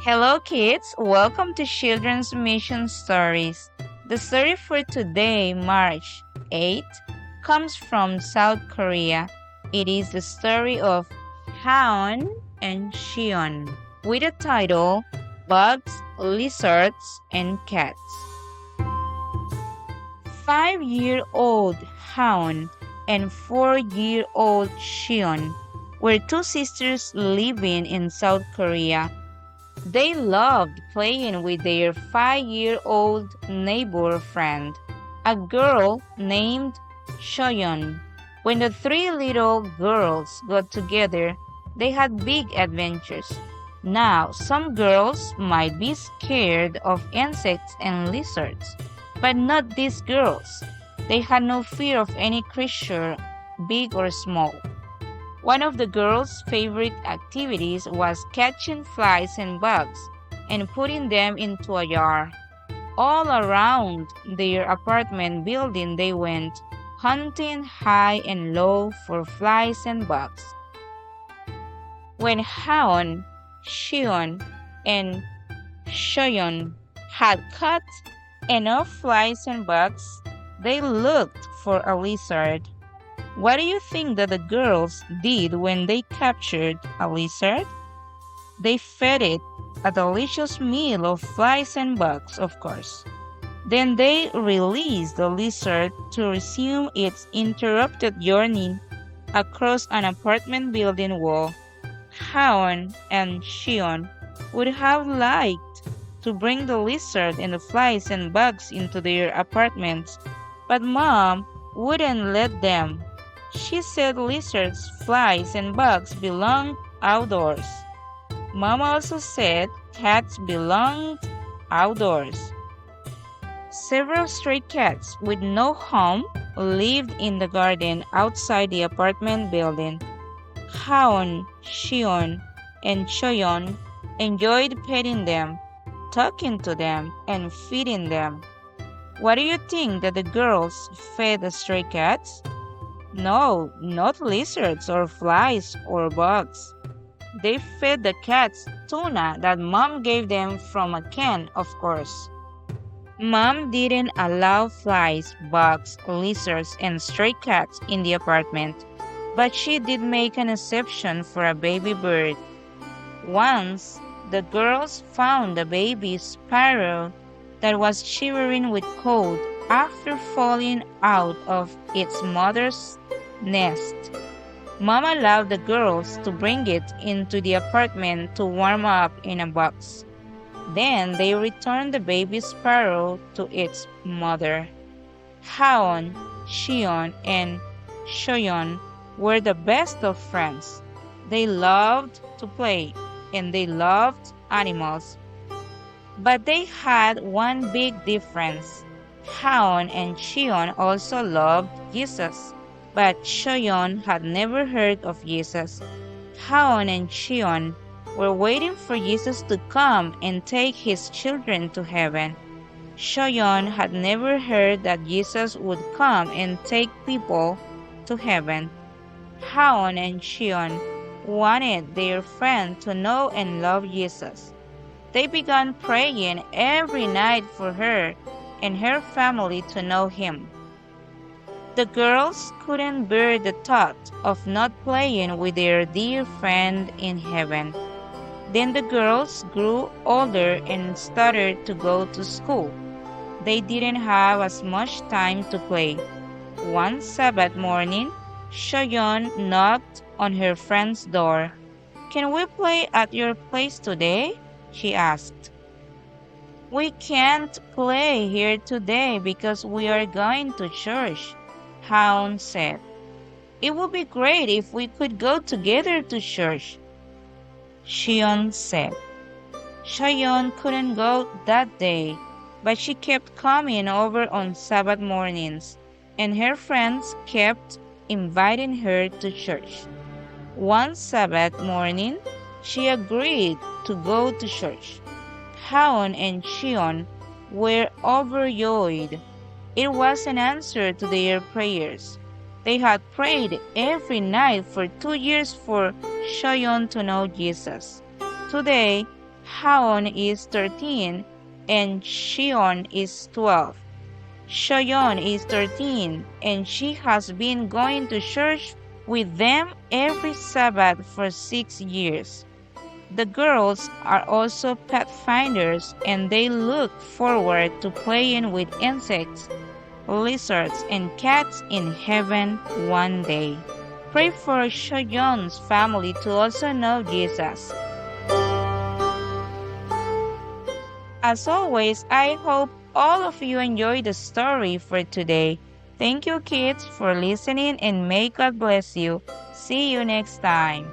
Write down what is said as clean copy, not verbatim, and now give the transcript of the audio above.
Hello, kids. Welcome to Children's Mission Stories. The story for today, March 8th, comes from South Korea. It is the story of Haon and Shion, with the title Bugs, Lizards, and Cats. 5-year-old Haon and 4-year-old Shion were two sisters living in South Korea. They loved playing with their 5-year-old neighbor friend, a girl named Shoyeon. When the three little girls got together, they had big adventures. Now, some girls might be scared of insects and lizards, but not these girls. They had no fear of any creature, big or small. One of the girls' favorite activities was catching flies and bugs and putting them into a jar. All around their apartment building they went, hunting high and low for flies and bugs. When Haon, Shion, and Shoyeon had caught enough flies and bugs, they looked for a lizard. What do you think that the girls did when they captured a lizard? They fed it a delicious meal of flies and bugs, of course. Then they released the lizard to resume its interrupted journey across an apartment building wall. Haon and Shion would have liked to bring the lizard and the flies and bugs into their apartments, but Mom wouldn't let them. She said lizards, flies, and bugs belonged outdoors. Mom also said cats belonged outdoors. Several stray cats with no home lived in the garden outside the apartment building. Haon, Shion, and Shoyeon enjoyed petting them, talking to them, and feeding them. What do you think that the girls fed the stray cats? No, not lizards or flies or bugs. They fed the cats tuna that Mom gave them from a can, of course. Mom didn't allow flies, bugs, lizards, and stray cats in the apartment, but she did make an exception for a baby bird. Once, the girls found a baby sparrow that was shivering with cold after falling out of its mother's nest. Mom allowed the girls to bring it into the apartment to warm up in a box. Then they returned the baby sparrow to its mother. Haon, Shion, and Shoyeon were the best of friends. They loved to play and they loved animals. But they had one big difference. Haon and Shion also loved Jesus, but Shoyeon had never heard of Jesus. Haon and Shion were waiting for Jesus to come and take his children to heaven. Shoyeon had never heard that Jesus would come and take people to heaven. Haon and Shion wanted their friend to know and love Jesus. They began praying every night for her and her family to know him. The girls couldn't bear the thought of not playing with their dear friend in heaven. Then the girls grew older and started to go to school. They didn't have as much time to play. One Sabbath morning, Shoyeon knocked on her friend's door. "Can we play at your place today?" she asked. "We can't play here today because we are going to church," Haon said. "It would be great if we could go together to church," Shion said. Shoyeon couldn't go that day, but she kept coming over on Sabbath mornings, and her friends kept inviting her to church. One Sabbath morning, she agreed to go to church. Haon and Shion were overjoyed. It was an answer to their prayers. They had prayed every night for 2 years for Shoyeon to know Jesus. Today, Haon is 13, and Shion is 12. Shoyon is 13, and she has been going to church with them every Sabbath for 6 years. The girls are also pathfinders, and they look forward to playing with insects, lizards, and cats in heaven one day. Pray for Shoyon's family to also know Jesus. As always, I hope all of you enjoyed the story for today. Thank you, kids, for listening, and may God bless you. See you next time.